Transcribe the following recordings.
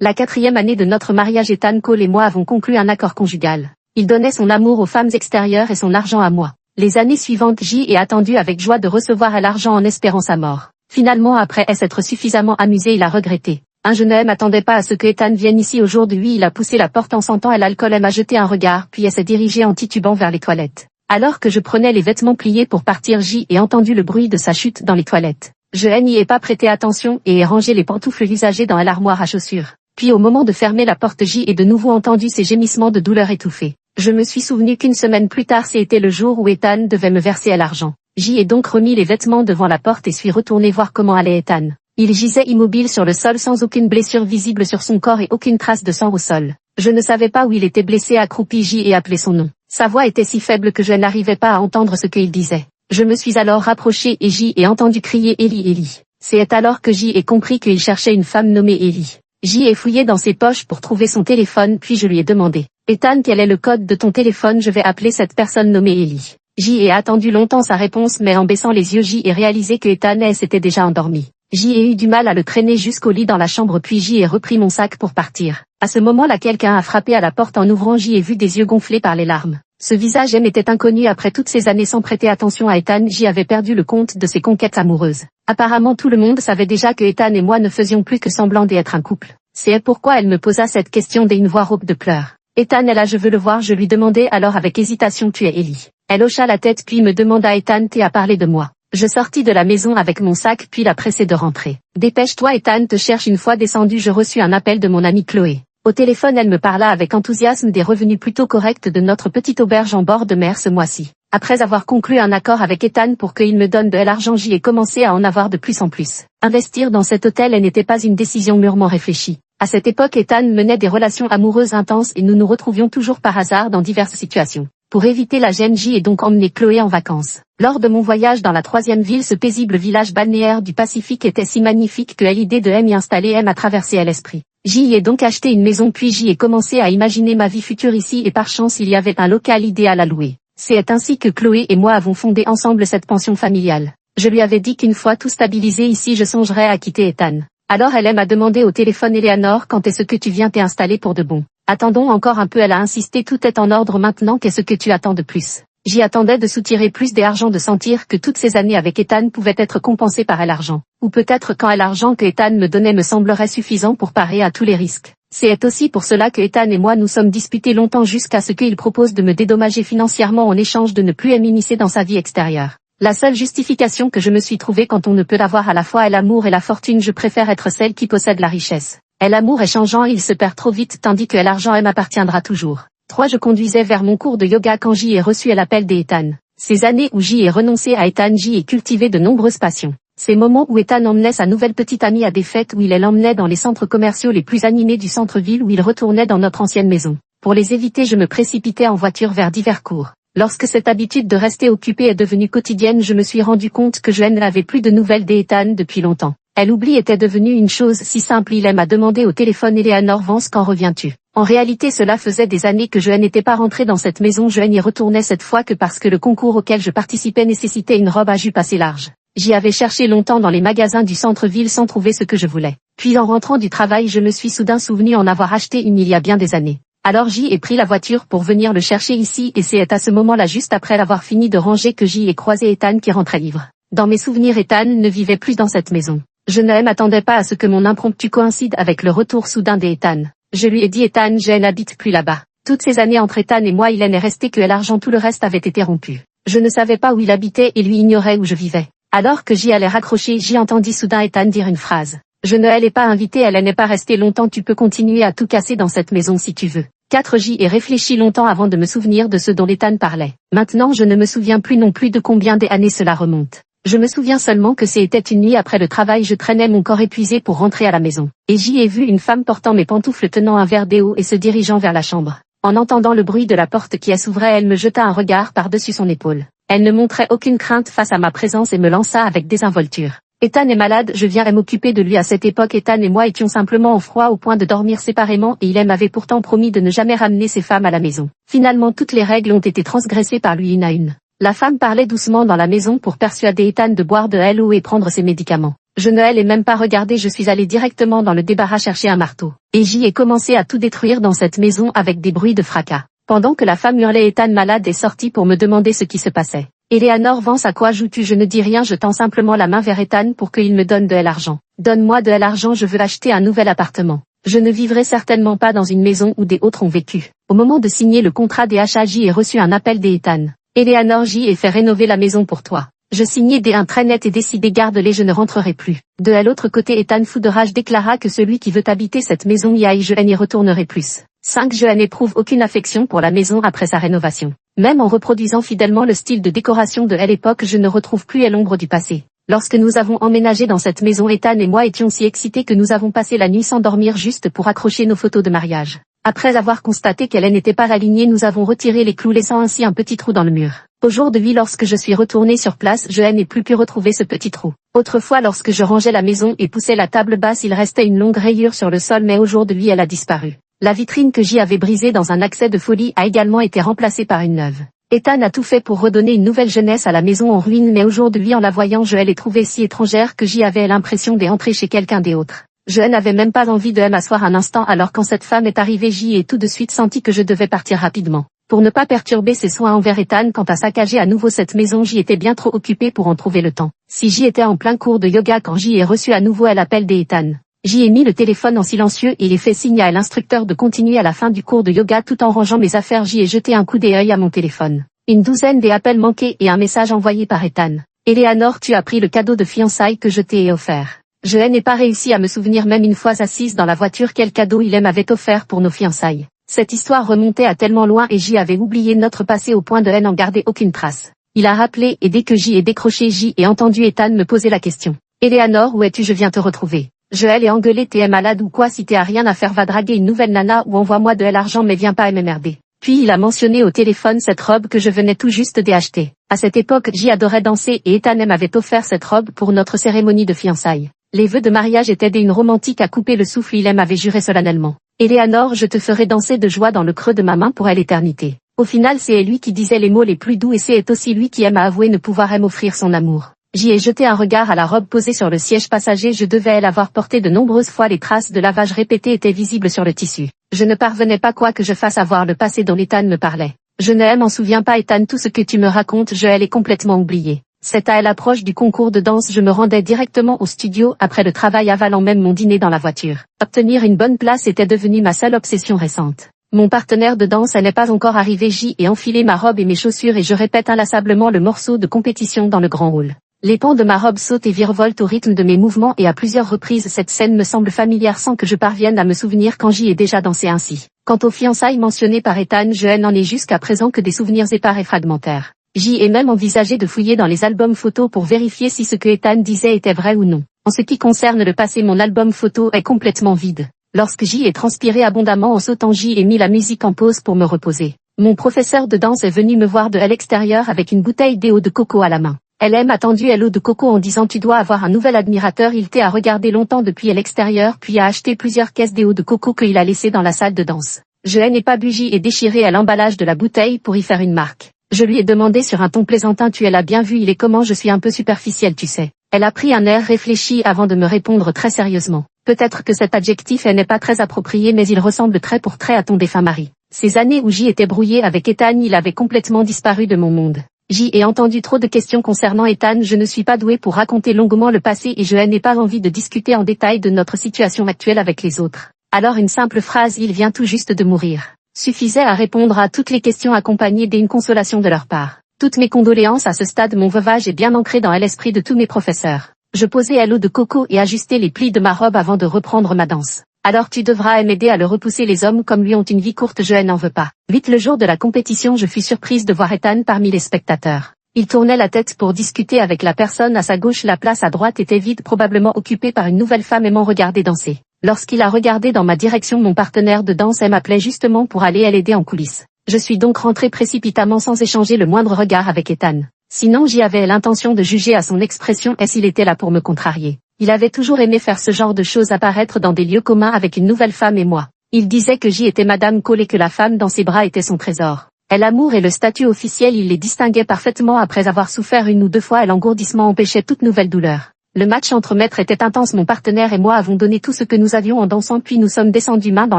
La 4e année de notre mariage, Ethan Cole et moi avons conclu un accord conjugal. Il donnait son amour aux femmes extérieures et son argent à moi. Les années suivantes, J. est attendu avec joie de recevoir l'argent en espérant sa mort. Finalement, après s'être suffisamment amusé, il a regretté. Un jeune homme m'attendait pas à ce que Ethan vienne ici aujourd'hui. Il a poussé la porte en sentant l'alcool. Elle m'a jeté un regard, puis elle s'est dirigée en titubant vers les toilettes. Alors que je prenais les vêtements pliés pour partir, J. ai entendu le bruit de sa chute dans les toilettes. Je n'y ai pas prêté attention et ai rangé les pantoufles usagées dans l'armoire à chaussures. Puis au moment de fermer la porte, J. ai de nouveau entendu ses gémissements de douleur étouffés. Je me suis souvenu qu'une semaine plus tard, c'était le jour où Ethan devait me verser l'argent. J. ai donc remis les vêtements devant la porte et suis retourné voir comment allait Ethan. Il gisait immobile sur le sol sans aucune blessure visible sur son corps et aucune trace de sang au sol. Je ne savais pas où il était blessé. Accroupi, J. ai appelé son nom. Sa voix était si faible que je n'arrivais pas à entendre ce qu'il disait. Je me suis alors rapproché et J. ai entendu crier Eli, Eli. C'est alors que J. ai compris qu'il cherchait une femme nommée Eli. J. ai fouillé dans ses poches pour trouver son téléphone, puis je lui ai demandé. Ethan, quel est le code de ton téléphone? Je vais appeler cette personne nommée Eli. J. ai attendu longtemps sa réponse, mais en baissant les yeux, J. ai réalisé que Ethan s'était déjà endormi. J. ai eu du mal à le traîner jusqu'au lit dans la chambre, puis J. ai repris mon sac pour partir. À ce moment-là, quelqu'un a frappé à la porte. En ouvrant, J. ai vu des yeux gonflés par les larmes. Ce visage m'était inconnu. Après toutes ces années sans prêter attention à Ethan, J. avait perdu le compte de ses conquêtes amoureuses. Apparemment tout le monde savait déjà que Ethan et moi ne faisions plus que semblant d'être un couple. C'est pourquoi elle me posa cette question d'une voix rauque de pleurs. Ethan est là, je veux le voir, je lui demandai alors avec hésitation. Tu es Eli. Elle hocha la tête puis me demanda. Ethan, t'es à parler de moi. Je sortis de la maison avec mon sac puis la pressai de rentrer. Dépêche-toi, Ethan te cherche. Une fois descendu, je reçus un appel de mon amie Chloé. Au téléphone, elle me parla avec enthousiasme des revenus plutôt corrects de notre petite auberge en bord de mer ce mois-ci. Après avoir conclu un accord avec Ethan pour qu'il me donne de l'argent, J. ai commencé à en avoir de plus en plus. Investir dans cet hôtel n'était pas une décision mûrement réfléchie. À cette époque, Ethan menait des relations amoureuses intenses et nous nous retrouvions toujours par hasard dans diverses situations. Pour éviter la gêne, J. ai donc emmené Chloé en vacances. Lors de mon voyage dans la 3e ville, ce paisible village balnéaire du Pacifique était si magnifique que l'idée de m'y installer m'a traversé l'esprit. J. ai donc acheté une maison puis J. ai commencé à imaginer ma vie future ici et par chance il y avait un local idéal à louer. C'est ainsi que Chloé et moi avons fondé ensemble cette pension familiale. Je lui avais dit qu'une fois tout stabilisé ici je songerais à quitter Ethan. Alors elle m'a demandé au téléphone, Eleanor, quand est-ce que tu viens t'installer pour de bon? Attendons encore un peu, elle a insisté, tout est en ordre maintenant, qu'est-ce que tu attends de plus? J'y attendais de soutirer plus d'argent, de sentir que toutes ces années avec Ethan pouvaient être compensées par l'argent. Ou peut-être quand l'argent que Ethan me donnait me semblerait suffisant pour parer à tous les risques. C'est aussi pour cela que Ethan et moi nous sommes disputés longtemps jusqu'à ce qu'il propose de me dédommager financièrement en échange de ne plus m'immiscer dans sa vie extérieure. La seule justification que je me suis trouvée quand on ne peut avoir à la fois l'amour et la fortune, je préfère être celle qui possède la richesse. L'amour est changeant, il se perd trop vite tandis que l'argent m'appartiendra toujours. 3. Je conduisais vers mon cours de yoga quand J. ai reçu l'appel d'Ethan. Ces années où J. ai renoncé à Ethan, J. ai cultivé de nombreuses passions. Ces moments où Ethan emmenait sa nouvelle petite amie à des fêtes, où il l'emmenait dans les centres commerciaux les plus animés du centre-ville, où il retournait dans notre ancienne maison. Pour les éviter, je me précipitais en voiture vers divers cours. Lorsque cette habitude de rester occupée est devenue quotidienne, je me suis rendu compte que je n'avais plus de nouvelles d'Ethan depuis longtemps. L'oubli était devenu une chose si simple. Il m'a demandé au téléphone, Eleanor Vance, quand reviens-tu? En réalité, cela faisait des années que je n'étais pas rentré dans cette maison. Je n'y retournais cette fois que parce que le concours auquel je participais nécessitait une robe à jupe assez large. J'y avais cherché longtemps dans les magasins du centre-ville sans trouver ce que je voulais. Puis en rentrant du travail, je me suis soudain souvenu en avoir acheté une il y a bien des années. Alors J. ai pris la voiture pour venir le chercher ici et c'est à ce moment-là, juste après l'avoir fini de ranger, que J. ai croisé Ethan qui rentrait libre. Dans mes souvenirs, Ethan ne vivait plus dans cette maison. Je ne m'attendais pas à ce que mon impromptu coïncide avec le retour soudain d'Ethan. Je lui ai dit, Ethan, je n'habite plus là-bas. Toutes ces années entre Ethan et moi, il n'est resté que l'argent, tout le reste avait été rompu. Je ne savais pas où il habitait et lui ignorait où je vivais. Alors que J. allait raccrocher, j'y entendis soudain Ethan dire une phrase. Je ne l'ai pas invité, elle n'est pas restée longtemps, tu peux continuer à tout casser dans cette maison si tu veux. 4. J. ai réfléchi longtemps avant de me souvenir de ce dont Ethan parlait. Maintenant je ne me souviens plus non plus de combien d'années cela remonte. Je me souviens seulement que c'était une nuit après le travail, je traînais mon corps épuisé pour rentrer à la maison. Et j'y ai vu une femme portant mes pantoufles tenant un verre d'eau et se dirigeant vers la chambre. En entendant le bruit de la porte qui s'ouvrait, elle me jeta un regard par-dessus son épaule. Elle ne montrait aucune crainte face à ma présence et me lança avec désinvolture. Ethan est malade, je viens m'occuper de lui. À cette époque, Ethan et moi étions simplement en froid au point de dormir séparément et il m'avait pourtant promis de ne jamais ramener ses femmes à la maison. Finalement, toutes les règles ont été transgressées par lui une à une. La femme parlait doucement dans la maison pour persuader Ethan de boire de l'eau et prendre ses médicaments. Je ne l'ai même pas regardé, je suis allé directement dans le débarras chercher un marteau. Et j'y ai commencé à tout détruire dans cette maison avec des bruits de fracas. Pendant que la femme hurlait, Ethan malade est sorti pour me demander ce qui se passait. Eleanor Vance, à quoi joues-tu? Je ne dis rien, je tends simplement la main vers Ethan pour qu'il me donne de l'argent. Donne-moi de l'argent, je veux acheter un nouvel appartement. Je ne vivrai certainement pas dans une maison où des autres ont vécu. Au moment de signer le contrat des HAJ, ai reçu un appel d'Ethan. Eleanor, j'y ai fait rénover la maison pour toi. Je signais des un très net et décidé, garde-les, je ne rentrerai plus. De l'autre côté, Ethan, fou de rage, déclara que celui qui veut habiter cette maison y aille, je n'y retournerai plus. 5. Je n'éprouve aucune affection pour la maison après sa rénovation. Même en reproduisant fidèlement le style de décoration de l'époque, je ne retrouve plus l'ombre du passé. Lorsque nous avons emménagé dans cette maison, Ethan et moi étions si excités que nous avons passé la nuit sans dormir juste pour accrocher nos photos de mariage. Après avoir constaté qu'elles n'étaient pas alignées, nous avons retiré les clous, laissant ainsi un petit trou dans le mur. Aujourd'hui, lorsque je suis retourné sur place, je n'ai plus pu retrouver ce petit trou. Autrefois, lorsque je rangeais la maison et poussais la table basse, il restait une longue rayure sur le sol, mais aujourd'hui elle a disparu. La vitrine que j'y avais brisée dans un accès de folie a également été remplacée par une neuve. Ethan a tout fait pour redonner une nouvelle jeunesse à la maison en ruine, mais aujourd'hui en la voyant, je l'ai trouvée si étrangère que j'y avais l'impression d'entrer chez quelqu'un d'autre. Je n'avais même pas envie de m'asseoir un instant, alors quand cette femme est arrivée, j'y ai tout de suite senti que je devais partir rapidement. Pour ne pas perturber ses soins envers Ethan quant à saccager à nouveau cette maison, j'y étais bien trop occupée pour en trouver le temps. Si j'y étais en plein cours de yoga quand j'y ai reçu à nouveau l'appel d'Ethan. J'y ai mis le téléphone en silencieux et il ai fait signe à l'instructeur de continuer à la fin du cours de yoga tout en rangeant mes affaires. J'y ai jeté un coup d'œil à mon téléphone. Une douzaine d'appels manqués et un message envoyé par Ethan. Eleanor, tu as pris le cadeau de fiançailles que je t'ai offert. Je n'ai pas réussi à me souvenir même une fois assise dans la voiture quel cadeau il m'avait offert pour nos fiançailles. Cette histoire remontait à tellement loin et j'y avais oublié notre passé au point de n'en garder aucune trace. Il a rappelé et dès que j'y ai décroché, j'y ai entendu Ethan me poser la question. Eleanor, où es-tu? Je viens te retrouver. Je l'ai engueulé, t'es malade ou quoi? Si t'es à rien à faire, va draguer une nouvelle nana ou envoie-moi de l'argent, mais viens pas m'emmerder. Puis il a mentionné au téléphone cette robe que je venais tout juste d'acheter. À cette époque, j'y adorais danser et Ethan m'avait offert cette robe pour notre cérémonie de fiançailles. Les vœux de mariage étaient une romantique à couper le souffle, il m'avait juré solennellement. Eleanor, je te ferai danser de joie dans le creux de ma main pour l'éternité. Au final, c'est lui qui disait les mots les plus doux et c'est aussi lui qui m'a avoué ne pouvoir m'offrir son amour. J'y ai jeté un regard à la robe posée sur le siège passager, je devais l'avoir portée de nombreuses fois, les traces de lavage répétées étaient visibles sur le tissu. Je ne parvenais pas quoi que je fasse à voir le passé dont Ethan me parlait. Je ne m'en souviens pas Ethan, tout ce que tu me racontes, je l'ai complètement oublié. C'est à l'approche du concours de danse, je me rendais directement au studio après le travail, avalant même mon dîner dans la voiture. Obtenir une bonne place était devenu ma seule obsession récente. Mon partenaire de danse n'est pas encore arrivé, j'y ai enfilé ma robe et mes chaussures et je répète inlassablement le morceau de compétition dans le grand hall. Les pans de ma robe sautent et virevoltent au rythme de mes mouvements et à plusieurs reprises cette scène me semble familière sans que je parvienne à me souvenir quand j'y ai déjà dansé ainsi. Quant aux fiançailles mentionnées par Ethan, je n'en ai jusqu'à présent que des souvenirs épars et fragmentaires. J'y ai même envisagé de fouiller dans les albums photos pour vérifier si ce que Ethan disait était vrai ou non. En ce qui concerne le passé, mon album photo est complètement vide. Lorsque j'y ai transpiré abondamment en sautant, j'y ai mis la musique en pause pour me reposer. Mon professeur de danse est venu me voir de l'extérieur avec une bouteille d'eau de coco à la main. Elle m'a tendu l'eau de coco en disant tu dois avoir un nouvel admirateur, il t'a regardé longtemps depuis l'extérieur puis a acheté plusieurs caisses d'eau de coco qu'il a laissé dans la salle de danse. Je n'ai pas bu, j'y ai déchiré l'emballage de la bouteille pour y faire une marque. Je lui ai demandé sur un ton plaisantin tu l'as bien vu, il est comment? Je suis un peu superficielle tu sais. Elle a pris un air réfléchi avant de me répondre très sérieusement. Peut-être que cet adjectif n'est pas très approprié mais il ressemble trait pour trait à ton défunt mari. Ces années où j'y étais brouillée avec Ethan, il avait complètement disparu de mon monde. J'y ai entendu trop de questions concernant Ethan, je ne suis pas douée pour raconter longuement le passé et je n'ai pas envie de discuter en détail de notre situation actuelle avec les autres. Alors une simple phrase, il vient tout juste de mourir, suffisait à répondre à toutes les questions accompagnées d'une consolation de leur part. Toutes mes condoléances à ce stade, mon veuvage est bien ancré dans l'esprit de tous mes professeurs. Je posais l'eau de coco et ajustais les plis de ma robe avant de reprendre ma danse. Alors tu devras m'aider à le repousser, les hommes comme lui ont une vie courte, je n'en veux pas. Vite le jour de la compétition, je fus surprise de voir Ethan parmi les spectateurs. Il tournait la tête pour discuter avec la personne à sa gauche, la place à droite était vide, probablement occupée par une nouvelle femme aimant regarder danser. Lorsqu'il a regardé dans ma direction, mon partenaire de danse m'appelait justement pour aller l'aider en coulisses. Je suis donc rentrée précipitamment sans échanger le moindre regard avec Ethan. Sinon j'y avais l'intention de juger à son expression et s'il était là pour me contrarier. Il avait toujours aimé faire ce genre de choses, apparaître dans des lieux communs avec une nouvelle femme et moi. Il disait que j'y étais Madame Cole et que la femme dans ses bras était son trésor. Et l'amour et le statut officiel, il les distinguait parfaitement. Après avoir souffert une ou deux fois, l'engourdissement empêchait toute nouvelle douleur. Le match entre maîtres était intense, mon partenaire et moi avons donné tout ce que nous avions en dansant puis nous sommes descendus main dans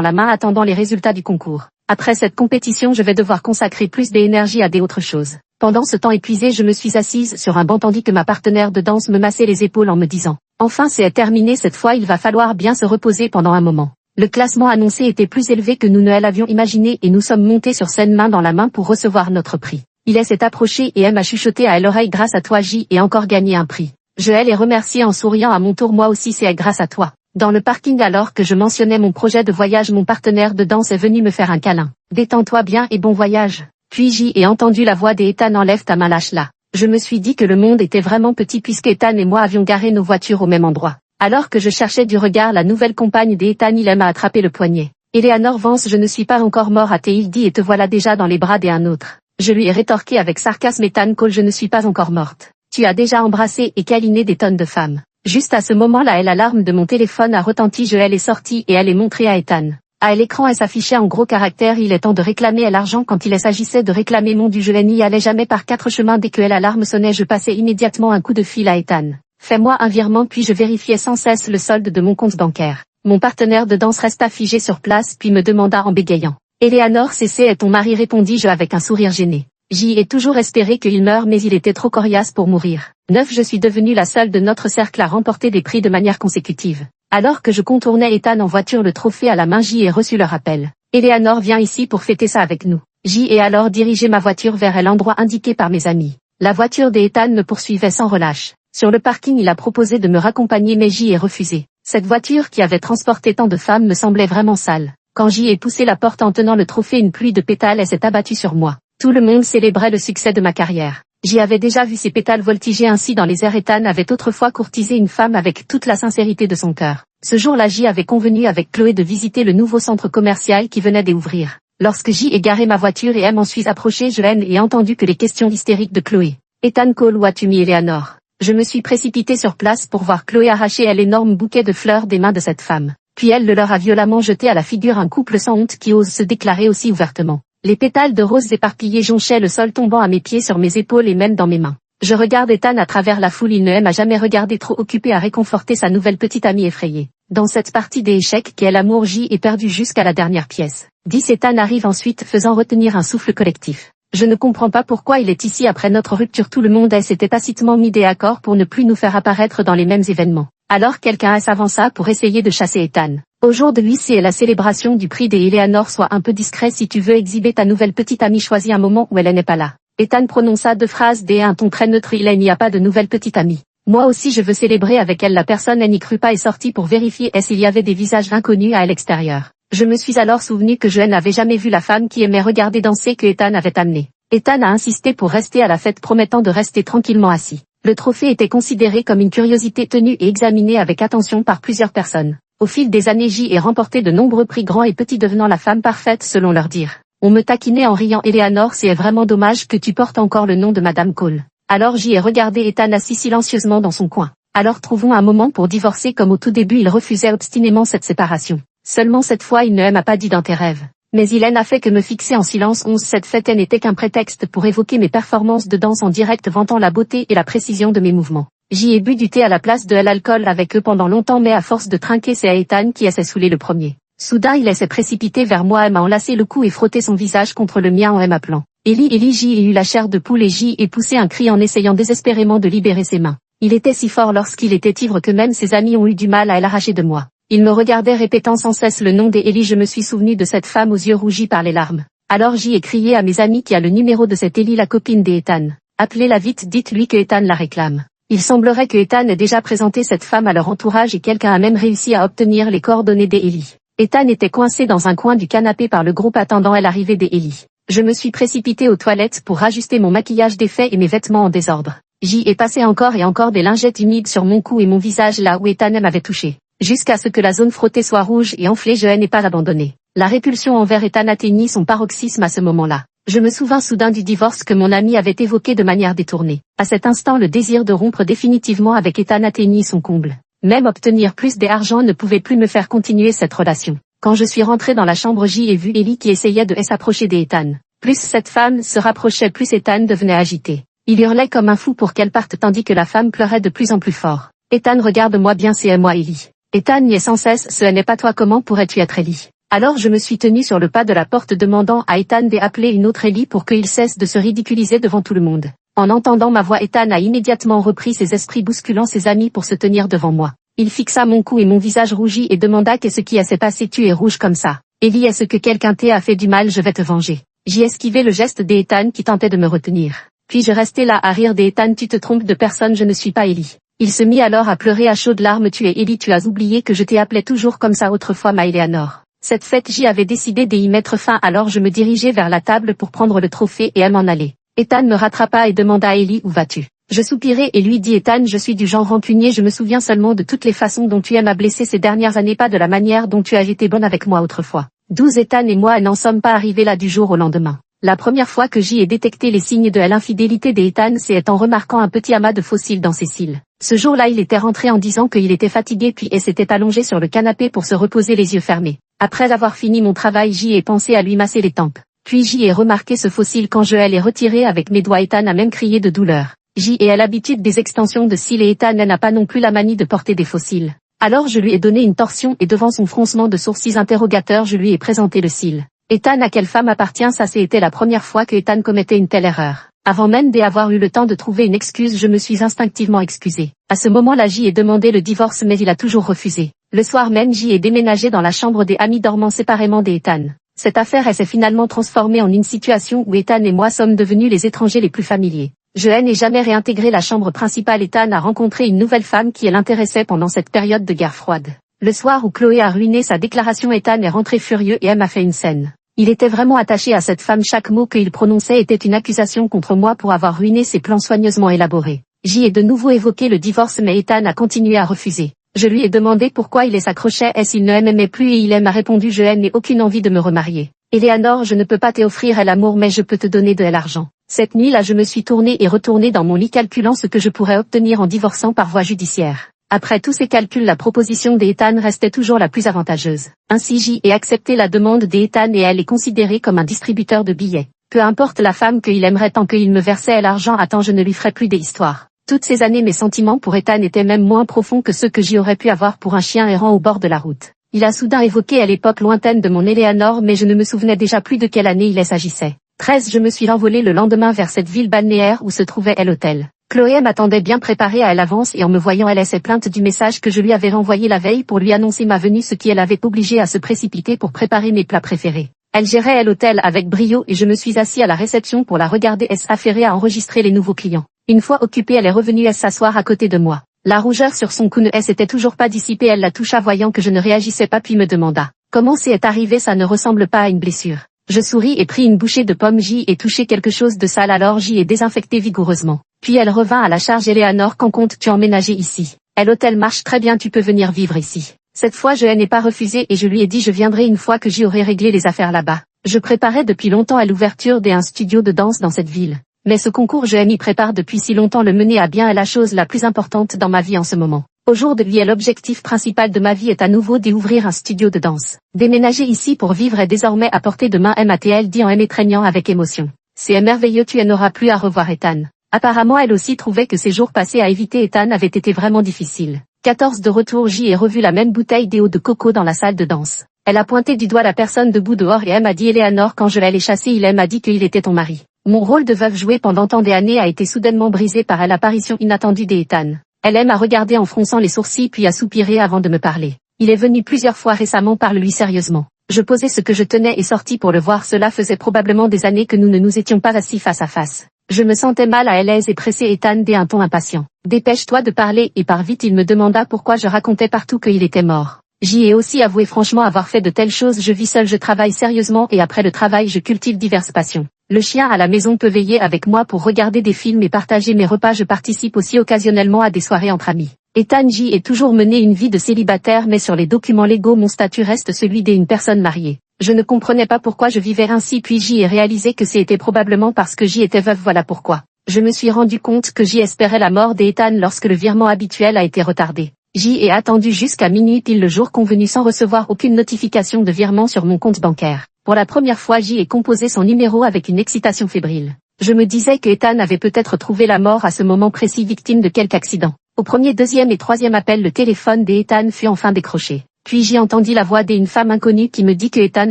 la main attendant les résultats du concours. Après cette compétition je vais devoir consacrer plus d'énergie à des autres choses. Pendant ce temps épuisé je me suis assise sur un banc tandis que ma partenaire de danse me massait les épaules en me disant « Enfin c'est terminé cette fois il va falloir bien se reposer pendant un moment ». Le classement annoncé était plus élevé que nous ne l'avions imaginé et nous sommes montés sur scène main dans la main pour recevoir notre prix. Il s'est approché et m'a chuchoté à l'oreille « Grâce à toi J et encore gagné un prix ». Je l'ai remercié en souriant à mon tour moi aussi c'est grâce à toi. Dans le parking alors que je mentionnais mon projet de voyage mon partenaire de danse est venu me faire un câlin. Détends-toi bien et bon voyage. Puis j'y ai entendu la voix d'Ethan enlève ta main lâche là. Je me suis dit que le monde était vraiment petit puisque Ethan et moi avions garé nos voitures au même endroit. Alors que je cherchais du regard la nouvelle compagne d'Ethan il m'a attrapé le poignet. Eleanor Vance je ne suis pas encore mort à il dit et te voilà déjà dans les bras d'un autre. Je lui ai rétorqué avec sarcasme Ethan Cole je ne suis pas encore morte. Tu as déjà embrassé et câliné des tonnes de femmes. Juste à ce moment-là l'alarme de mon téléphone a retenti elle est sortie et elle est montrée à Ethan. À l'écran elle s'affichait en gros caractères il est temps de réclamer l'argent quand il s'agissait de réclamer mon dû je n'y allais jamais par 4 chemins dès que l'alarme sonnait je passais immédiatement un coup de fil à Ethan. Fais-moi un virement puis je vérifiais sans cesse le solde de mon compte bancaire. Mon partenaire de danse resta figé sur place puis me demanda en bégayant. Eleanor cessez est ton mari répondis-je avec un sourire gêné. J'y ai toujours espéré qu'il meure mais il était trop coriace pour mourir. 9 Je suis devenue la seule de notre cercle à remporter des prix de manière consécutive. Alors que je contournais Ethan en voiture le trophée à la main j'y ai reçu le rappel. Eleanor viens ici pour fêter ça avec nous. J'y ai alors dirigé ma voiture vers l'endroit indiqué par mes amis. La voiture d'Ethan me poursuivait sans relâche. Sur le parking il a proposé de me raccompagner mais j'y ai refusé. Cette voiture qui avait transporté tant de femmes me semblait vraiment sale. Quand j'y ai poussé la porte en tenant le trophée une pluie de pétales s'est abattue sur moi. Tout le monde célébrait le succès de ma carrière. J'y avais déjà vu ces pétales voltiger ainsi dans les airs. Ethan avait autrefois courtisé une femme avec toute la sincérité de son cœur. Ce jour-là j'y avais convenu avec Chloé de visiter le nouveau centre commercial qui venait d'ouvrir. Lorsque j'y ai garé ma voiture et m'en suis approché je n'ai entendu que les questions hystériques de Chloé. Ethan Cole où as-tu mis Eleanor? Je me suis précipité sur place pour voir Chloé arracher l'énorme bouquet de fleurs des mains de cette femme. Puis elle le leur a violemment jeté à la figure un couple sans honte qui ose se déclarer aussi ouvertement. Les pétales de roses éparpillés jonchaient le sol tombant à mes pieds sur mes épaules et même dans mes mains. Je regarde Ethan à travers la foule il ne m'a jamais regardé trop occupé à réconforter sa nouvelle petite amie effrayée. Dans cette partie des échecs qui est l'amour j'y ai perdu jusqu'à la dernière pièce. 10 Ethan arrive ensuite faisant retenir un souffle collectif. Je ne comprends pas pourquoi il est ici après notre rupture tout le monde s'était tacitement mis d'accord pour ne plus nous faire apparaître dans les mêmes événements. Alors quelqu'un s'avança pour essayer de chasser Ethan. Aujourd'hui c'est la célébration du prix des Eleanor sois un peu discret si tu veux exhiber ta nouvelle petite amie choisis un moment où elle n'est pas là. Ethan prononça 2 phrases d'un ton très neutre il n'y a pas de nouvelle petite amie. Moi aussi je veux célébrer avec elle la personne n'y crut pas est sortie pour vérifier s'il y avait des visages inconnus à l'extérieur. Je me suis alors souvenu que je n'avais jamais vu la femme qui aimait regarder danser que Ethan avait amenée. Ethan a insisté pour rester à la fête promettant de rester tranquillement assis. Le trophée était considéré comme une curiosité tenue et examinée avec attention par plusieurs personnes. Au fil des années j'y ai remporté de nombreux prix grands et petits devenant la femme parfaite selon leur dire. On me taquinait en riant Eleanor c'est vraiment dommage que tu portes encore le nom de Madame Cole. Alors j'y ai regardé Ethan assis silencieusement dans son coin. Alors trouvons un moment pour divorcer comme au tout début il refusait obstinément cette séparation. Seulement cette fois il ne m'a pas dit dans tes rêves. Mais il n'a fait que me fixer en silence. Cette fête n'était qu'un prétexte pour évoquer mes performances de danse en direct vantant la beauté et la précision de mes mouvements. J'y ai bu du thé à la place de l'alcool avec eux pendant longtemps mais à force de trinquer c'est Ethan qui s'est saoulé le premier. Soudain il s'est précipité vers moi et m'a enlacé le cou et frotté son visage contre le mien en m'appelant. Ellie j'y ai eu la chair de poule et j'y ai poussé un cri en essayant désespérément de libérer ses mains. Il était si fort lorsqu'il était ivre que même ses amis ont eu du mal à l'arracher de moi. Il me regardait répétant sans cesse le nom d'Ellie. Je me suis souvenu de cette femme aux yeux rougis par les larmes. Alors j'y ai crié à mes amis qui a le numéro de cette Ellie la copine d'Ethan. Appelez-la vite, dites-lui que Ethan la réclame. Il semblerait que Ethan ait déjà présenté cette femme à leur entourage et quelqu'un a même réussi à obtenir les coordonnées d'Ellie. Ethan était coincé dans un coin du canapé par le groupe attendant l'arrivée d'Ellie. Je me suis précipité aux toilettes pour rajuster mon maquillage défait et mes vêtements en désordre. J'y ai passé encore et encore des lingettes humides sur mon cou et mon visage là où Ethan m'avait touché. Jusqu'à ce que la zone frottée soit rouge et enflée je n'ai pas abandonné. La répulsion envers Ethan atteignit son paroxysme à ce moment-là. Je me souvins soudain du divorce que mon ami avait évoqué de manière détournée. À cet instant le désir de rompre définitivement avec Ethan atteignit son comble. Même obtenir plus d'argent ne pouvait plus me faire continuer cette relation. Quand je suis rentré dans la chambre j'y ai vu Ellie qui essayait de s'approcher d'Ethan. Plus cette femme se rapprochait plus Ethan devenait agité. Il hurlait comme un fou pour qu'elle parte tandis que la femme pleurait de plus en plus fort. Ethan, regarde-moi bien, c'est moi Ellie. Ethan niait sans cesse, ce n'est pas toi, comment pourrais-tu être Ellie? Alors je me suis tenue sur le pas de la porte demandant à Ethan d'appeler une autre Ellie pour qu'il cesse de se ridiculiser devant tout le monde. En entendant ma voix, Ethan a immédiatement repris ses esprits, bousculant ses amis pour se tenir devant moi. Il fixa mon cou et mon visage rougit et demanda qu'est-ce qui s'est passé, tu es rouge comme ça. Ellie, est-ce que quelqu'un t'a fait du mal? Je vais te venger. J'y esquivé le geste d'Ethan qui tentait de me retenir. Puis je restais là à rire d'Ethan, tu te trompes de personne, je ne suis pas Ellie. Il se mit alors à pleurer à chaudes larmes, tu es Ellie, tu as oublié que je t'ai appelé toujours comme ça autrefois, ma Eleanor. Cette fête, j'y avais décidé d'y mettre fin, alors je me dirigeai vers la table pour prendre le trophée et à m'en aller. Ethan me rattrapa et demanda à Ellie, où vas-tu? Je soupirai et lui dis, Ethan, je suis du genre rancunier, je me souviens seulement de toutes les façons dont tu m'as blessé ces dernières années, pas de la manière dont tu as été bonne avec moi autrefois. 12 Ethan et moi n'en sommes pas arrivés là du jour au lendemain. La première fois que j'y ai détecté les signes de l'infidélité d'Ethan, c'est en remarquant un petit amas de fossiles dans ses cils. Ce jour-là, il était rentré en disant qu'il était fatigué puis s'était allongé sur le canapé pour se reposer les yeux fermés. Après avoir fini mon travail, j'y ai pensé à lui masser les tempes. Puis j'y ai remarqué ce fossile quand je l'ai retiré avec mes doigts. Ethan a même crié de douleur. J'y ai l'habitude des extensions de cils et Ethan n'a pas non plus la manie de porter des fossiles. Alors je lui ai donné une torsion et devant son froncement de sourcils interrogateur, je lui ai présenté le cil. Ethan, à quelle femme appartient ça? C'était la première fois que Ethan commettait une telle erreur. Avant même d'avoir eu le temps de trouver une excuse, je me suis instinctivement excusée. À ce moment-là, j'y ai demandé le divorce mais il a toujours refusé. Le soir même, j'y ai déménagé dans la chambre des amis dormant séparément d'Ethan. Cette affaire s'est finalement transformée en une situation où Ethan et moi sommes devenus les étrangers les plus familiers. Je n'ai jamais réintégré la chambre principale. Ethan a rencontré une nouvelle femme qui l'intéressait pendant cette période de guerre froide. Le soir où Chloé a ruiné sa déclaration, Ethan est rentré furieux et m'a fait une scène. Il était vraiment attaché à cette femme, chaque mot qu'il prononçait était une accusation contre moi pour avoir ruiné ses plans soigneusement élaborés. J'y ai de nouveau évoqué le divorce mais Ethan a continué à refuser. Je lui ai demandé pourquoi il s'accrochait, s'il ne m'aimait plus et il m'a répondu, je n'ai aucune envie de me remarier. Eleanor, je ne peux pas t'offrir l'amour mais je peux te donner de l'argent. Cette nuit-là, je me suis tournée et retournée dans mon lit calculant ce que je pourrais obtenir en divorçant par voie judiciaire. Après tous ces calculs, la proposition d'Ethan restait toujours la plus avantageuse. Ainsi j'y ai accepté la demande d'Ethan et elle est considérée comme un distributeur de billets. Peu importe la femme qu'il aimerait tant qu'il me versait l'argent, attends, je ne lui ferai plus des histoires. Toutes ces années, mes sentiments pour Ethan étaient même moins profonds que ceux que j'y aurais pu avoir pour un chien errant au bord de la route. Il a soudain évoqué à l'époque lointaine de mon Eleanor mais je ne me souvenais déjà plus de quelle année il s'agissait. 13 Je me suis envolée le lendemain vers cette ville balnéaire où se trouvait l'hôtel. Chloé m'attendait bien préparée à l'avance et en me voyant elle s'est plainte du message que je lui avais renvoyé la veille pour lui annoncer ma venue, ce qui elle avait obligée à se précipiter pour préparer mes plats préférés. Elle gérait l'hôtel avec brio et je me suis assis à la réception pour la regarder s'affairer à enregistrer les nouveaux clients. Une fois occupée, elle est revenue s'asseoir à côté de moi. La rougeur sur son cou ne s'était toujours pas dissipée, elle la toucha voyant que je ne réagissais pas puis me demanda « Comment c'est arrivé, ça ne ressemble pas à une blessure ?» Je souris et pris une bouchée de pomme. J'y ai touché quelque chose de sale alors j'y ai désinfecté vigoureusement. Puis elle revint à la charge. Eleanor, quand comptes-tu emménager ici? L'hôtel marche très bien, tu peux venir vivre ici. Cette fois je n'ai pas refusé et je lui ai dit je viendrai une fois que j'y aurai réglé les affaires là-bas. Je préparais depuis longtemps à l'ouverture d'un studio de danse dans cette ville. Mais ce concours je m'y prépare depuis si longtemps, le mener à bien est la chose la plus importante dans ma vie en ce moment. Au jour de lui, l'objectif principal de ma vie est à nouveau d'ouvrir un studio de danse. Déménager ici pour vivre est désormais à portée de main, m'a-t-elle dit en m'étreignant avec émotion. C'est merveilleux, tu n'auras plus à revoir Ethan. Apparemment elle aussi trouvait que ces jours passés à éviter Ethan avaient été vraiment difficiles. 14 De retour, j'y ai revu la même bouteille d'eau de coco dans la salle de danse. Elle a pointé du doigt la personne debout dehors et elle m'a dit Eleanor, quand je l'allais chasser il m'a dit qu'il était ton mari. Mon rôle de veuve joué pendant tant d'années a été soudainement brisé par l'apparition inattendue d'Ethan. Elle m'a regardé en fronçant les sourcils puis a soupiré avant de me parler. Il est venu plusieurs fois récemment, parle-lui sérieusement. Je posai ce que je tenais et sortis pour le voir, cela faisait probablement des années que nous ne nous étions pas assis face à face. Je me sentais mal à l'aise et pressé Ethan d'un ton impatient. Dépêche-toi de parler et par vite. Il me demanda pourquoi je racontais partout qu'il était mort. J'y ai aussi avoué franchement avoir fait de telles choses. Je vis seul, je travaille sérieusement et après le travail je cultive diverses passions. Le chien à la maison peut veiller avec moi pour regarder des films et partager mes repas. Je participe aussi occasionnellement à des soirées entre amis. Ethan J est toujours mené une vie de célibataire mais sur les documents légaux mon statut reste celui d'une personne mariée. Je ne comprenais pas pourquoi je vivais ainsi puis j'y ai réalisé que c'était probablement parce que j'y étais veuve, voilà pourquoi. Je me suis rendu compte que j'y espérais la mort d'Ethan lorsque le virement habituel a été retardé. J'y ai attendu jusqu'à minuit pile le jour convenu sans recevoir aucune notification de virement sur mon compte bancaire. Pour la première fois j'y ai composé son numéro avec une excitation fébrile. Je me disais que Ethan avait peut-être trouvé la mort à ce moment précis, victime de quelque accident. Au premier, deuxième et troisième appel, le téléphone d'Ethan fut enfin décroché. Puis j'y entendis la voix d'une femme inconnue qui me dit que Ethan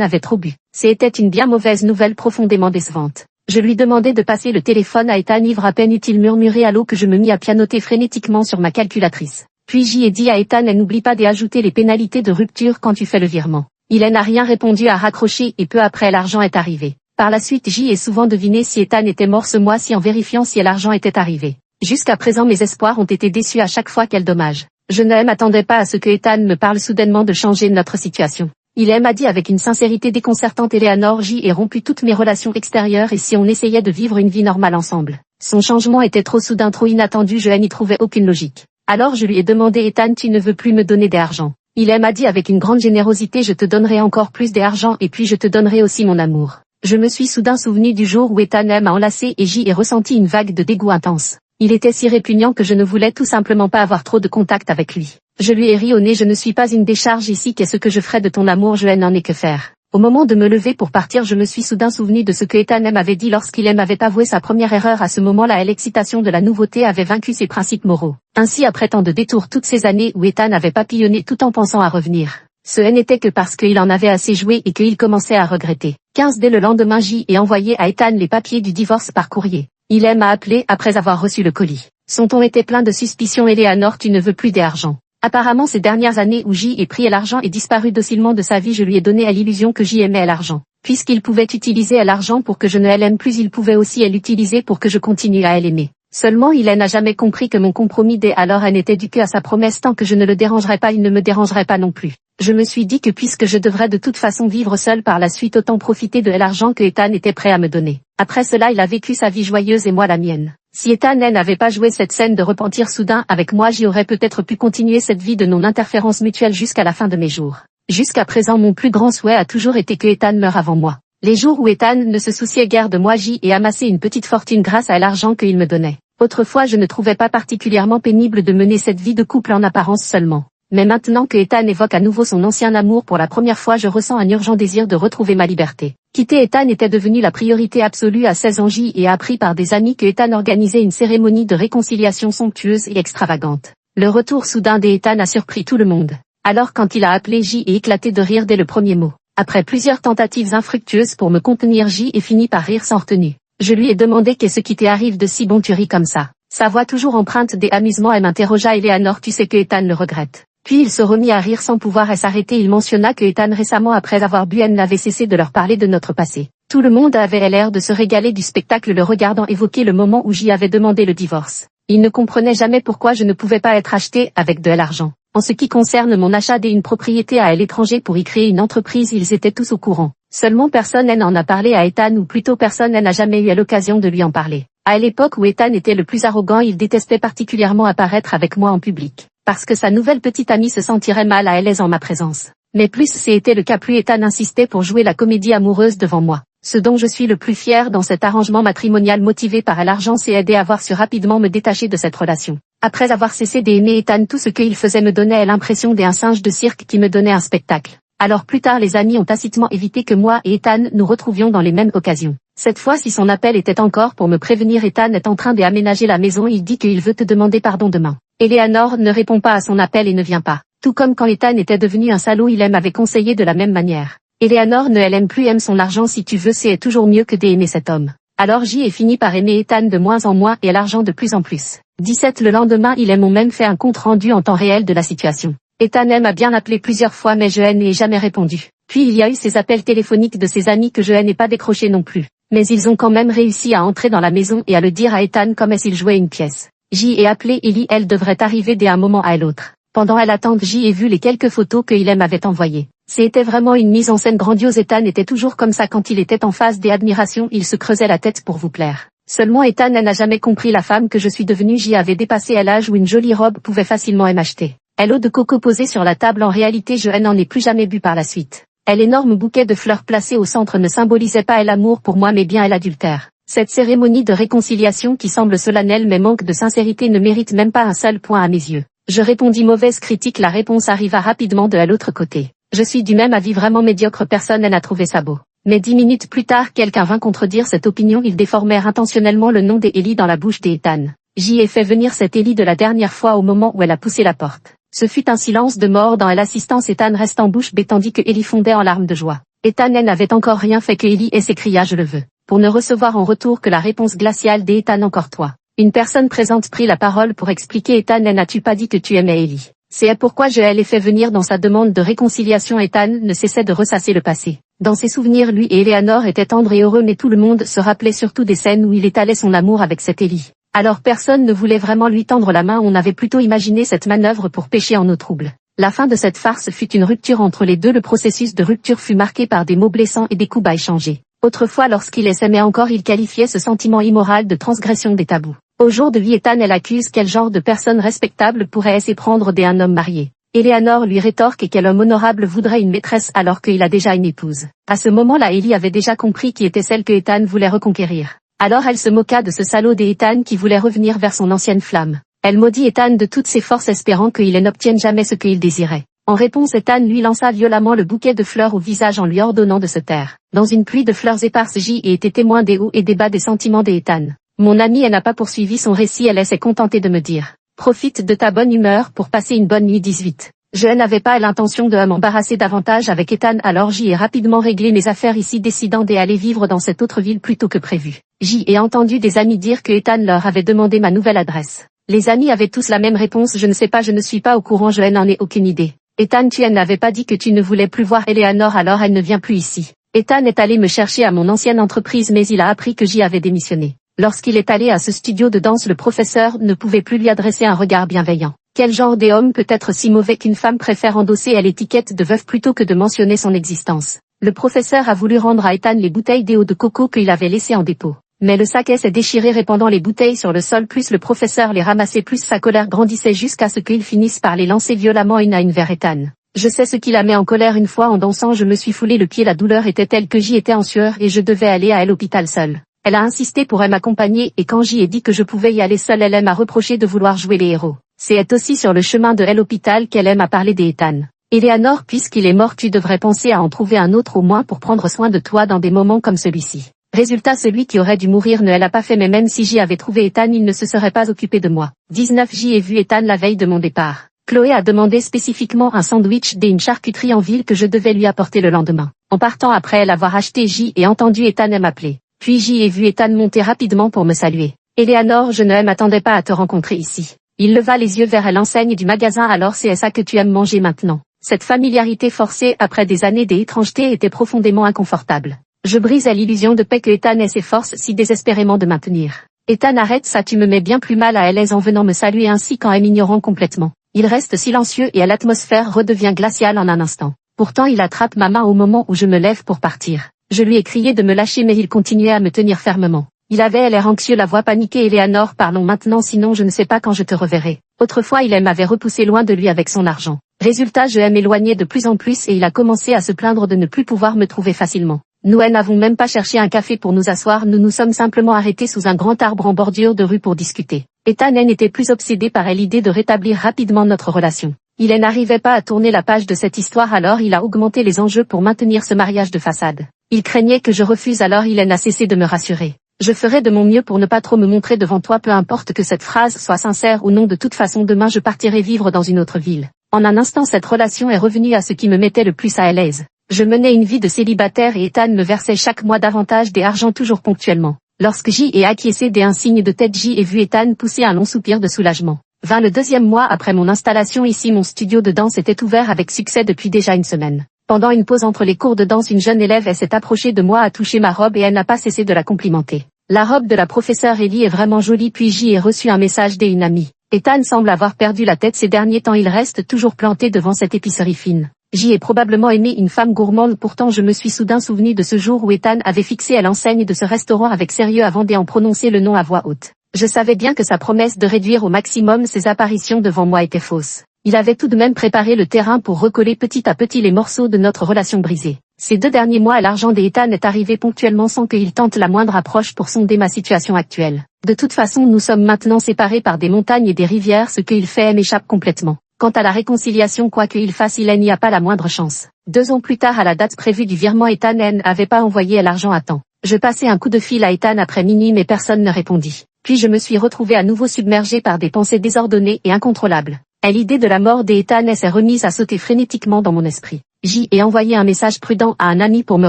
avait trop bu. C'était une bien mauvaise nouvelle profondément décevante. Je lui demandai de passer le téléphone à Ethan, ivre à peine eut-il murmuré allô que je me mis à pianoter frénétiquement sur ma calculatrice. Puis j'y ai dit à Ethan, et n'oublie pas d'ajouter les pénalités de rupture quand tu fais le virement. Il n'a rien répondu, à raccrocher, et peu après l'argent est arrivé. Par la suite j'y ai souvent deviné si Ethan était mort ce mois-ci en vérifiant si l'argent était arrivé. Jusqu'à présent mes espoirs ont été déçus à chaque fois, quel dommage. Je ne m'attendais pas à ce que Ethan me parle soudainement de changer notre situation. Il m'a dit avec une sincérité déconcertante, Eleanor, j'y ai rompu toutes mes relations extérieures et si on essayait de vivre une vie normale ensemble. Son changement était trop soudain, trop inattendu, je n'y trouvais aucune logique. Alors je lui ai demandé, Ethan, tu ne veux plus me donner d'argent? Il m'a dit avec une grande générosité, je te donnerai encore plus d'argent et puis je te donnerai aussi mon amour. Je me suis soudain souvenu du jour où Ethan m'a enlacé et j'y ai ressenti une vague de dégoût intense. Il était si répugnant que je ne voulais tout simplement pas avoir trop de contact avec lui. Je lui ai ri au nez, je ne suis pas une décharge ici, qu'est-ce que je ferai de ton amour, je n'en ai que faire. Au moment de me lever pour partir, je me suis soudain souvenu de ce que Ethan m'avait dit lorsqu'il m'avait avoué sa première erreur. À ce moment-là, l'excitation de la nouveauté avait vaincu ses principes moraux. Ainsi, après tant de détours, toutes ces années où Ethan avait papillonné tout en pensant à revenir, ce n'était que parce qu'il en avait assez joué et qu'il commençait à regretter. 15 Dès le lendemain, j'y ai envoyé à Ethan les papiers du divorce par courrier. Il m'a appelé après avoir reçu le colis. Son ton était plein de suspicion. Eleanor, tu ne veux plus d'argent. Apparemment ces dernières années où j'y ai pris l'argent et disparu docilement de sa vie, je lui ai donné à l'illusion que j'y aimais l'argent. Puisqu'il pouvait utiliser l'argent pour que je ne l'aime plus, il pouvait aussi l'utiliser pour que je continue à l'aimer. Seulement il n'a jamais compris que mon compromis dès alors n'était dû que à sa promesse, tant que je ne le dérangerais pas, il ne me dérangerait pas non plus. Je me suis dit que puisque je devrais de toute façon vivre seul par la suite, autant profiter de l'argent que Ethan était prêt à me donner. Après cela, il a vécu sa vie joyeuse et moi la mienne. Si Ethan n'avait pas joué cette scène de repentir soudain avec moi, j'y aurais peut-être pu continuer cette vie de non-interférence mutuelle jusqu'à la fin de mes jours. Jusqu'à présent, mon plus grand souhait a toujours été que Ethan meure avant moi. Les jours où Ethan ne se souciait guère de moi, j'y ai amassé une petite fortune grâce à l'argent qu'il me donnait. Autrefois, je ne trouvais pas particulièrement pénible de mener cette vie de couple en apparence seulement. Mais maintenant que Ethan évoque à nouveau son ancien amour pour la première fois, je ressens un urgent désir de retrouver ma liberté. Quitter Ethan était devenu la priorité absolue. À 16 ans, j'y ai appris par des amis que Ethan organisait une cérémonie de réconciliation somptueuse et extravagante. Le retour soudain d'Ethan a surpris tout le monde. Alors quand il a appelé, j'y ai éclaté de rire dès le premier mot. Après plusieurs tentatives infructueuses pour me contenir, j'y ai fini par rire sans retenue. Je lui ai demandé qu'est-ce qui t'arrive de si bon, tu ris comme ça. Sa voix toujours empreinte d'amusement, elle m'interrogea, Eleanor, tu sais que Ethan le regrette. Puis il se remit à rire sans pouvoir s'arrêter. Il mentionna que Ethan récemment, après avoir bu, n'avait cessé de leur parler de notre passé. Tout le monde avait l'air de se régaler du spectacle, le regardant évoquer le moment où j'y avais demandé le divorce. Il ne comprenait jamais pourquoi je ne pouvais pas être acheté avec de l'argent. En ce qui concerne mon achat d'une propriété à l'étranger pour y créer une entreprise, ils étaient tous au courant. Seulement personne n'en a parlé à Ethan, ou plutôt personne n'a jamais eu l'occasion de lui en parler. À l'époque où Ethan était le plus arrogant, il détestait particulièrement apparaître avec moi en public, parce que sa nouvelle petite amie se sentirait mal à l'aise en ma présence. Mais plus c'était le cas, plus Ethan insistait pour jouer la comédie amoureuse devant moi. Ce dont je suis le plus fier dans cet arrangement matrimonial motivé par l'argent, c'est aider à avoir su rapidement me détacher de cette relation. Après avoir cessé d'aimer Ethan, tout ce qu'il faisait me donnait l'impression d'un singe de cirque qui me donnait un spectacle. Alors plus tard, les amis ont tacitement évité que moi et Ethan nous retrouvions dans les mêmes occasions. Cette fois-ci, son appel était encore pour me prévenir. Ethan est en train d'aménager la maison, il dit qu'il veut te demander pardon demain. Eleanor ne répond pas à son appel et ne vient pas. Tout comme quand Ethan était devenu un salaud, il m'avait conseillé de la même manière. Eleanor ne l'aime plus, aime son argent, si tu veux, c'est toujours mieux que d'aimer cet homme. Alors j'y ai fini par aimer Ethan de moins en moins et l'argent de plus en plus. 17 Le lendemain, ils m'ont même fait un compte rendu en temps réel de la situation. Ethan m'a bien appelé plusieurs fois, mais je n'ai jamais répondu. Puis il y a eu ces appels téléphoniques de ses amis que je n'ai pas décrochés non plus. Mais ils ont quand même réussi à entrer dans la maison et à le dire à Ethan comme s'il jouait une pièce. J'y ai appelé Ellie, elle devrait arriver d'un moment à l'autre. Pendant l'attente, j'y ai vu les quelques photos que il m'avait envoyées. C'était vraiment une mise en scène grandiose. Ethan était toujours comme ça quand il était en phase d'admiration, il se creusait la tête pour vous plaire. Seulement Ethan n'a jamais compris la femme que je suis devenue. J'y avais dépassé l'âge où une jolie robe pouvait facilement m'acheter. L'eau de coco posée sur la table, en réalité je n'en ai plus jamais bu par la suite. L'énorme bouquet de fleurs placé au centre ne symbolisait pas l'amour pour moi mais bien l'adultère. Cette cérémonie de réconciliation qui semble solennelle mais manque de sincérité ne mérite même pas un seul point à mes yeux. Je répondis mauvaise critique, la réponse arriva rapidement de l'autre côté. Je suis du même avis, vraiment médiocre, personne n'a trouvé ça beau. Mais 10 minutes plus tard, quelqu'un vint contredire cette opinion, ils déformèrent intentionnellement le nom d'Ellie dans la bouche d'Ethan. J'y ai fait venir cette Ellie de la dernière fois au moment où elle a poussé la porte. Ce fut un silence de mort dans l'assistance. Ethan restant bouche bée tandis que Ellie fondait en larmes de joie. Ethan n'avait encore rien fait que Ellie s'écria je le veux, pour ne recevoir en retour que la réponse glaciale d'Ethan encore toi. Une personne présente prit la parole pour expliquer Ethan n'as-tu pas dit que tu aimais Ellie? C'est pourquoi je l'ai fait venir dans sa demande de réconciliation. Ethan ne cessait de ressasser le passé. Dans ses souvenirs lui et Eleanor étaient tendres et heureux mais tout le monde se rappelait surtout des scènes où il étalait son amour avec cette Ellie. Alors personne ne voulait vraiment lui tendre la main, on avait plutôt imaginé cette manœuvre pour pêcher en eau trouble. La fin de cette farce fut une rupture entre les deux. Le processus de rupture fut marqué par des mots blessants et des coups bas échangés. Autrefois lorsqu'il s'aimait encore il qualifiait ce sentiment immoral de transgression des tabous. Au jour de vie Ethan accuse quel genre de personne respectable pourrait s'éprendre d'un homme marié. Eleanor lui rétorque quel homme honorable voudrait une maîtresse alors qu'il a déjà une épouse. À ce moment-là Ellie avait déjà compris qui était celle que Ethan voulait reconquérir. Alors elle se moqua de ce salaud d'Ethan qui voulait revenir vers son ancienne flamme. Elle maudit Ethan de toutes ses forces espérant qu'il n'obtienne jamais ce qu'il désirait. En réponse Ethan lui lança violemment le bouquet de fleurs au visage en lui ordonnant de se taire. Dans une pluie de fleurs éparses J était témoin des hauts et des bas des sentiments d'Ethan. Mon amie n'a pas poursuivi son récit, elle s'est contentée de me dire « Profite de ta bonne humeur pour passer une bonne nuit 18 ». Je n'avais pas l'intention de m'embarrasser davantage avec Ethan alors j'y ai rapidement réglé mes affaires ici décidant d'aller vivre dans cette autre ville plutôt que prévu. J'y ai entendu des amis dire que Ethan leur avait demandé ma nouvelle adresse. Les amis avaient tous la même réponse, je ne sais pas, je ne suis pas au courant, je n'en ai aucune idée. Ethan, tu n'avais pas dit que tu ne voulais plus voir Eleanor alors elle ne vient plus ici. Ethan est allé me chercher à mon ancienne entreprise mais il a appris que j'y avais démissionné. Lorsqu'il est allé à ce studio de danse le professeur ne pouvait plus lui adresser un regard bienveillant. Quel genre d'homme peut être si mauvais qu'une femme préfère endosser l'étiquette de veuve plutôt que de mentionner son existence? Le professeur a voulu rendre à Ethan les bouteilles d'eau de coco qu'il avait laissées en dépôt. Mais le sac s'est déchiré répandant les bouteilles sur le sol plus le professeur les ramassait plus sa colère grandissait jusqu'à ce qu'il finisse par les lancer violemment une à une vers Ethan. Je sais ce qui la met en colère une fois en dansant je me suis foulé le pied la douleur était telle que j'y étais en sueur et je devais aller à l'hôpital seule. Elle a insisté pour m'accompagner et quand j'y ai dit que je pouvais y aller seule elle m'a reproché de vouloir jouer les héros. C'est aussi sur le chemin de l'hôpital qu'elle m'a parlé d'Ethan. Eleanor puisqu'il est mort tu devrais penser à en trouver un autre au moins pour prendre soin de toi dans des moments comme celui-ci. Résultat celui qui aurait dû mourir ne l'a pas fait mais même si j'y avais trouvé Ethan il ne se serait pas occupé de moi. 19 J'y ai vu Ethan la veille de mon départ. Chloé a demandé spécifiquement un sandwich et une charcuterie en ville que je devais lui apporter le lendemain. En partant après l'avoir acheté j'y ai entendu Ethan m'appeler. Puis j'y ai vu Ethan monter rapidement pour me saluer. Eleanor je ne m'attendais pas à te rencontrer ici. Il leva les yeux vers l'enseigne du magasin alors c'est ça que tu aimes manger maintenant. Cette familiarité forcée après des années d'étrangeté était profondément inconfortable. Je brise à l'illusion de paix que Ethan s'efforce si désespérément de maintenir. Ethan arrête ça tu me mets bien plus mal à l'aise en venant me saluer ainsi qu'en m'ignorant complètement. Il reste silencieux et l'atmosphère redevient glaciale en un instant. Pourtant il attrape ma main au moment où je me lève pour partir. Je lui ai crié de me lâcher mais il continuait à me tenir fermement. Il avait l'air anxieux, la voix paniquée. Eleanor, parlons maintenant sinon je ne sais pas quand je te reverrai. Autrefois il m'avait repoussé loin de lui avec son argent. Résultat je m'éloignais de plus en plus et il a commencé à se plaindre de ne plus pouvoir me trouver facilement. Nous n'avons même pas cherché un café pour nous asseoir, nous nous sommes simplement arrêtés sous un grand arbre en bordure de rue pour discuter. Ethan n'était plus obsédé par l'idée de rétablir rapidement notre relation. Il n'arrivait pas à tourner la page de cette histoire alors il a augmenté les enjeux pour maintenir ce mariage de façade. Il craignait que je refuse alors il n'a cessé de me rassurer. Je ferai de mon mieux pour ne pas trop me montrer devant toi peu importe que cette phrase soit sincère ou non de toute façon demain je partirai vivre dans une autre ville. En un instant cette relation est revenue à ce qui me mettait le plus à l'aise. Je menais une vie de célibataire et Ethan me versait chaque mois davantage d'argent toujours ponctuellement. Lorsque j'y ai acquiescé d'un signe de tête j'y ai vu Ethan pousser un long soupir de soulagement. Vint le deuxième mois après mon installation ici mon studio de danse était ouvert avec succès depuis déjà une semaine. Pendant une pause entre les cours de danse une jeune élève s'est approchée de moi a touché ma robe et elle n'a pas cessé de la complimenter. La robe de la professeure Ellie est vraiment jolie puis j'y ai reçu un message d'une amie. Ethan semble avoir perdu la tête ces derniers temps il reste toujours planté devant cette épicerie fine. J'y ai probablement aimé une femme gourmande pourtant je me suis soudain souvenu de ce jour où Ethan avait fixé à l'enseigne de ce restaurant avec sérieux avant d'en prononcer le nom à voix haute. Je savais bien que sa promesse de réduire au maximum ses apparitions devant moi était fausse. Il avait tout de même préparé le terrain pour recoller petit à petit les morceaux de notre relation brisée. Ces 2 derniers mois l'argent d'Ethan est arrivé ponctuellement sans qu'il tente la moindre approche pour sonder ma situation actuelle. De toute façon nous sommes maintenant séparés par des montagnes et des rivières ce qu'il fait m'échappe complètement. Quant à la réconciliation quoi qu'il fasse il n'y a pas la moindre chance. 2 ans plus tard à la date prévue du virement Ethan n'avait pas envoyé l'argent à temps. Je passais un coup de fil à Ethan après minuit mais personne ne répondit. Puis je me suis retrouvée à nouveau submergée par des pensées désordonnées et incontrôlables. Et l'idée de la mort d'Ethan s'est remise à sauter frénétiquement dans mon esprit. J'ai envoyé un message prudent à un ami pour me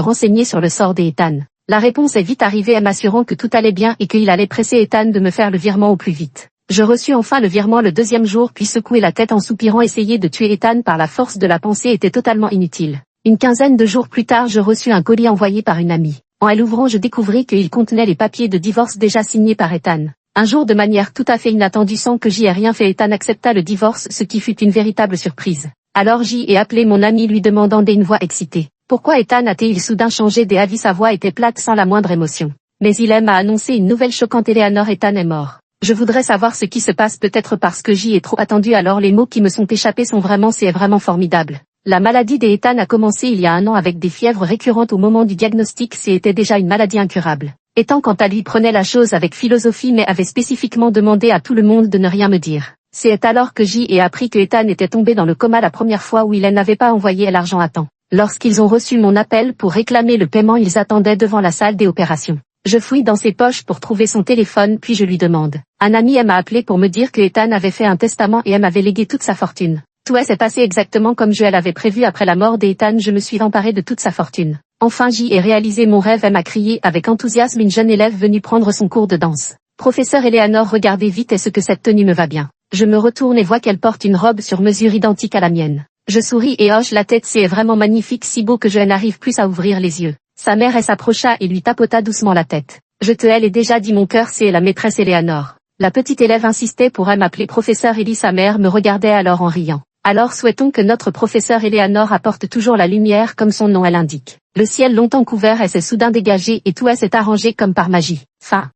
renseigner sur le sort d'Ethan. La réponse est vite arrivée m'assurant que tout allait bien et qu'il allait presser Ethan de me faire le virement au plus vite. Je reçus enfin le virement le deuxième jour puis secouai la tête en soupirant. Essayer de tuer Ethan par la force de la pensée était totalement inutile. Une quinzaine de jours plus tard je reçus un colis envoyé par une amie. En l'ouvrant je découvris qu'il contenait les papiers de divorce déjà signés par Ethan. Un jour de manière tout à fait inattendue sans que j'y ai rien fait Ethan accepta le divorce ce qui fut une véritable surprise. Alors j'y ai appelé mon ami lui demandant d'une voix excitée. Pourquoi Ethan a-t-il soudain changé d'avis? Sa voix était plate sans la moindre émotion. Mais il m'a annoncé une nouvelle choquante. Eleanor, Ethan est mort. Je voudrais savoir ce qui se passe, peut-être parce que j'y ai trop attendu. Alors les mots qui me sont échappés sont vraiment c'est vraiment formidable. La maladie d'Ethan a commencé il y a 1 an avec des fièvres récurrentes au moment du diagnostic. C'était déjà une maladie incurable. Ethan quant à lui prenait la chose avec philosophie mais avait spécifiquement demandé à tout le monde de ne rien me dire. C'est alors que j'y ai appris que Ethan était tombé dans le coma la première fois où il n'avait pas envoyé l'argent à temps. Lorsqu'ils ont reçu mon appel pour réclamer le paiement, ils attendaient devant la salle des opérations. Je fouille dans ses poches pour trouver son téléphone puis je lui demande. Un ami m'a appelé pour me dire que Ethan avait fait un testament et m'avait légué toute sa fortune. Tout s'est passé exactement comme je l'avais prévu. Après la mort d'Ethan, je me suis emparée de toute sa fortune. Enfin j'y ai réalisé mon rêve. Elle m'a crié avec enthousiasme une jeune élève venue prendre son cours de danse. Professeur Eleanor, regardez vite, est-ce que cette tenue me va bien? Je me retourne et vois qu'elle porte une robe sur mesure identique à la mienne. Je souris et hoche la tête. C'est vraiment magnifique, si beau que je n'arrive plus à ouvrir les yeux. Sa mère s'approcha et lui tapota doucement la tête. Je te hais déjà dit mon cœur, c'est la maîtresse Eleanor. La petite élève insistait pour m'appeler professeur Ellie. Sa mère me regardait alors en riant. Alors souhaitons que notre professeur Eleanor apporte toujours la lumière comme son nom l'indique. Le ciel longtemps couvert s'est soudain dégagé et tout s'est arrangé comme par magie. Fin.